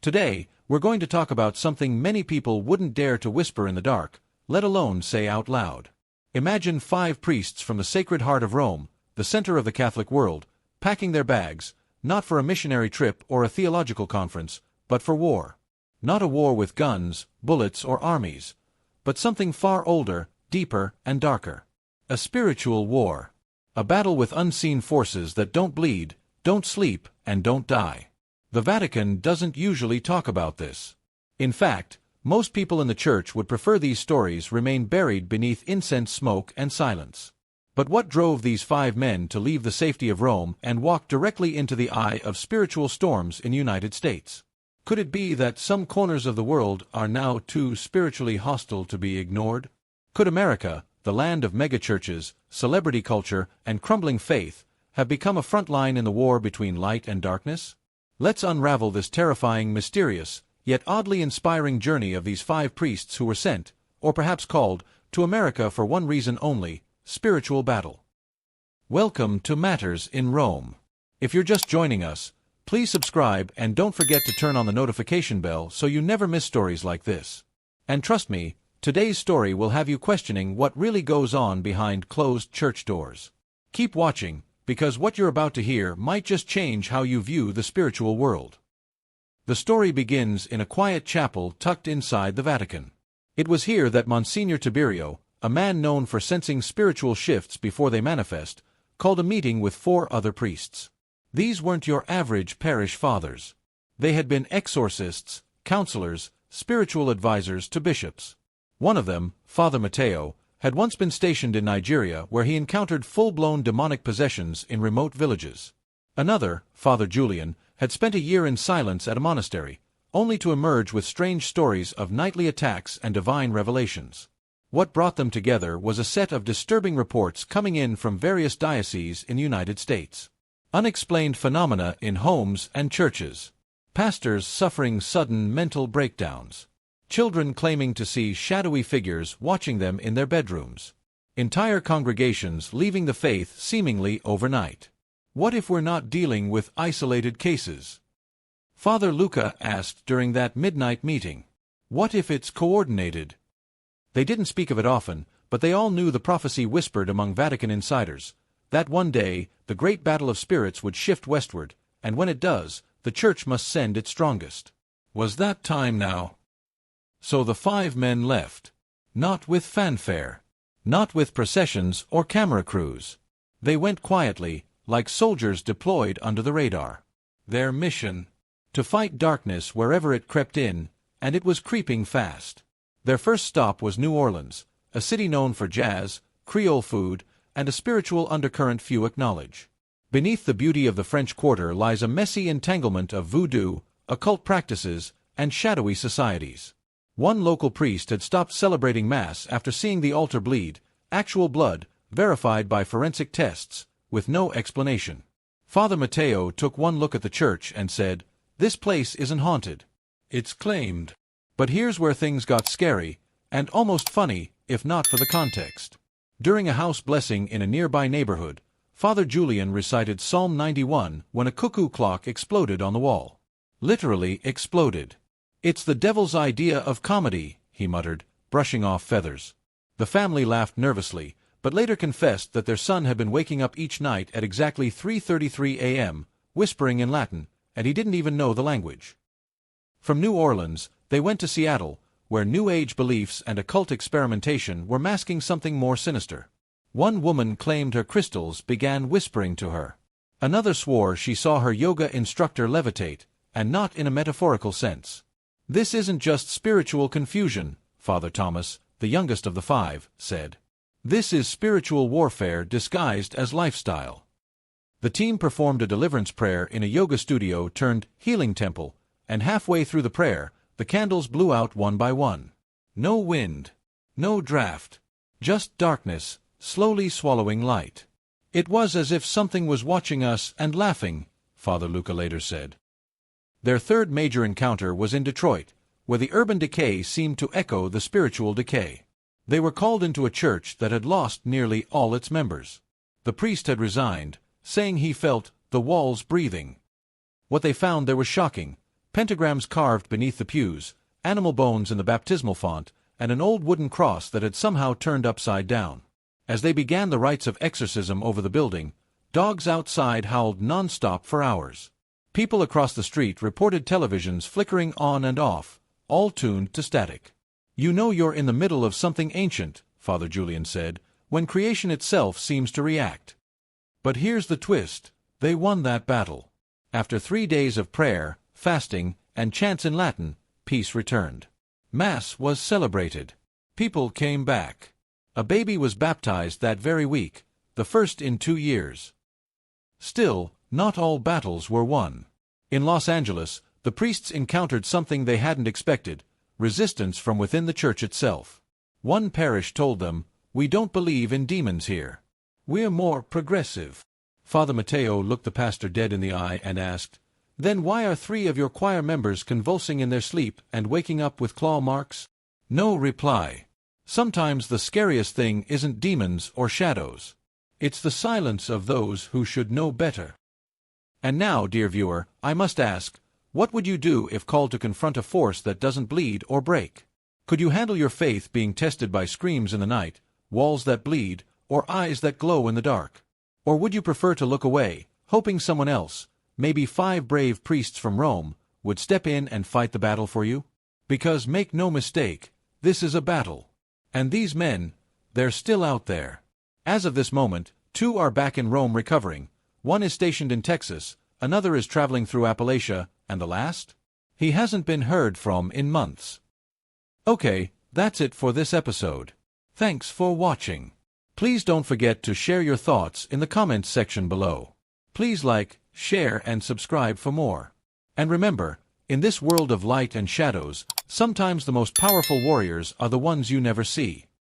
Today, we're going to talk about something many people wouldn't dare to whisper in the dark, let alone say out loud. Imagine 5 priests from the Sacred Heart of Rome, the center of the Catholic world, packing their bags, not for a missionary trip or a theological conference, but for war. Not a war with guns, bullets, or armies, but something far older, deeper, and darker. A spiritual war. A battle with unseen forces that don't bleed, don't sleep, and don't die. The Vatican doesn't usually talk about this. In fact, most people in the Church would prefer these stories remain buried beneath incense smoke and silence. But what drove these 5 men to leave the safety of Rome and walk directly into the eye of spiritual storms in the United States? Could it be that some corners of the world are now too spiritually hostile to be ignored? Could America, the land of megachurches, celebrity culture, and crumbling faith, have become a front line in the war between light and darkness? Let's unravel this terrifying, mysterious, yet oddly inspiring journey of these 5 priests who were sent, or perhaps called, to America for one reason only: spiritual battle. Welcome to Matters in Rome. If you're just joining us, please subscribe and don't forget to turn on the notification bell so you never miss stories like this. And trust me, today's story will have you questioning what really goes on behind closed church doors. Keep watching, because what you're about to hear might just change how you view the spiritual world. The story begins in a quiet chapel tucked inside the Vatican. It was here that Monsignor Tiberio, a man known for sensing spiritual shifts before they manifest, called a meeting with 4 other priests. These weren't your average parish fathers. They had been exorcists, counselors, spiritual advisors to bishops. One of them, Father Matteo, had once been stationed in Nigeria where he encountered full-blown demonic possessions in remote villages. Another, Father Julian, had spent a year in silence at a monastery, only to emerge with strange stories of nightly attacks and divine revelations. What brought them together was a set of disturbing reports coming in from various dioceses in the United States. Unexplained phenomena in homes and churches. Pastors suffering sudden mental breakdowns. Children claiming to see shadowy figures watching them in their bedrooms. Entire congregations leaving the faith seemingly overnight. What if we're not dealing with isolated cases? Father Luca asked during that midnight meeting. What if it's coordinated? They didn't speak of it often, but they all knew the prophecy whispered among Vatican insiders, that one day, the great battle of spirits would shift westward, and when it does, the Church must send its strongest. Was that time now? So the 5 men left. Not with fanfare. Not with processions or camera crews. They went quietly, like soldiers deployed under the radar. Their mission? To fight darkness wherever it crept in, and it was creeping fast. Their first stop was New Orleans, a city known for jazz, Creole food, and a spiritual undercurrent few acknowledge. Beneath the beauty of the French Quarter lies a messy entanglement of voodoo, occult practices, and shadowy societies. One local priest had stopped celebrating Mass after seeing the altar bleed, actual blood, verified by forensic tests, with no explanation. Father Matteo took one look at the church and said, "This place isn't haunted. It's claimed." But here's where things got scary, and almost funny, if not for the context. During a house blessing in a nearby neighborhood, Father Julian recited Psalm 91 when a cuckoo clock exploded on the wall. Literally exploded. "It's the devil's idea of comedy," he muttered, brushing off feathers. The family laughed nervously, but later confessed that their son had been waking up each night at exactly 3:33 a.m., whispering in Latin, and he didn't even know the language. From New Orleans, they went to Seattle, where New Age beliefs and occult experimentation were masking something more sinister. One woman claimed her crystals began whispering to her. Another swore she saw her yoga instructor levitate, and not in a metaphorical sense. "This isn't just spiritual confusion," Father Thomas, the youngest of the 5, said. "This is spiritual warfare disguised as lifestyle." The team performed a deliverance prayer in a yoga studio turned healing temple, and halfway through the prayer, the candles blew out one by one. No wind. No draft. Just darkness, slowly swallowing light. "It was as if something was watching us and laughing," Father Luca later said. Their third major encounter was in Detroit, where the urban decay seemed to echo the spiritual decay. They were called into a church that had lost nearly all its members. The priest had resigned, saying he felt the walls breathing. What they found there was shocking. pentagrams carved beneath the pews, animal bones in the baptismal font, and an old wooden cross that had somehow turned upside down. As they began the rites of exorcism over the building, dogs outside howled non-stop for hours. People across the street reported televisions flickering on and off, all tuned to static. "You know you're in the middle of something ancient," Father Julian said, "when creation itself seems to react." But here's the twist: they won that battle. After 3 days of prayer, fasting, and chants in Latin, peace returned. Mass was celebrated. People came back. A baby was baptized that very week, the first in 2 years. Still, not all battles were won. In Los Angeles, the priests encountered something they hadn't expected: resistance from within the church itself. One parish told them, "We don't believe in demons here. We're more progressive." Father Mateo looked the pastor dead in the eye and asked, "Then why are 3 of your choir members convulsing in their sleep and waking up with claw marks?" No reply. Sometimes the scariest thing isn't demons or shadows. It's the silence of those who should know better. And now, dear viewer, I must ask, what would you do if called to confront a force that doesn't bleed or break? Could you handle your faith being tested by screams in the night, walls that bleed, or eyes that glow in the dark? Or would you prefer to look away, hoping someone else, maybe 5 brave priests from Rome, would step in and fight the battle for you? Because make no mistake, this is a battle. And these men, they're still out there. As of this moment, 2 are back in Rome recovering. One is stationed in Texas, another is traveling through Appalachia, and the last? He hasn't been heard from in months. Okay, that's it for this episode. Thanks for watching. Please don't forget to share your thoughts in the comments section below. Please like, share, and subscribe for more. And remember, in this world of light and shadows, sometimes the most powerful warriors are the ones you never see.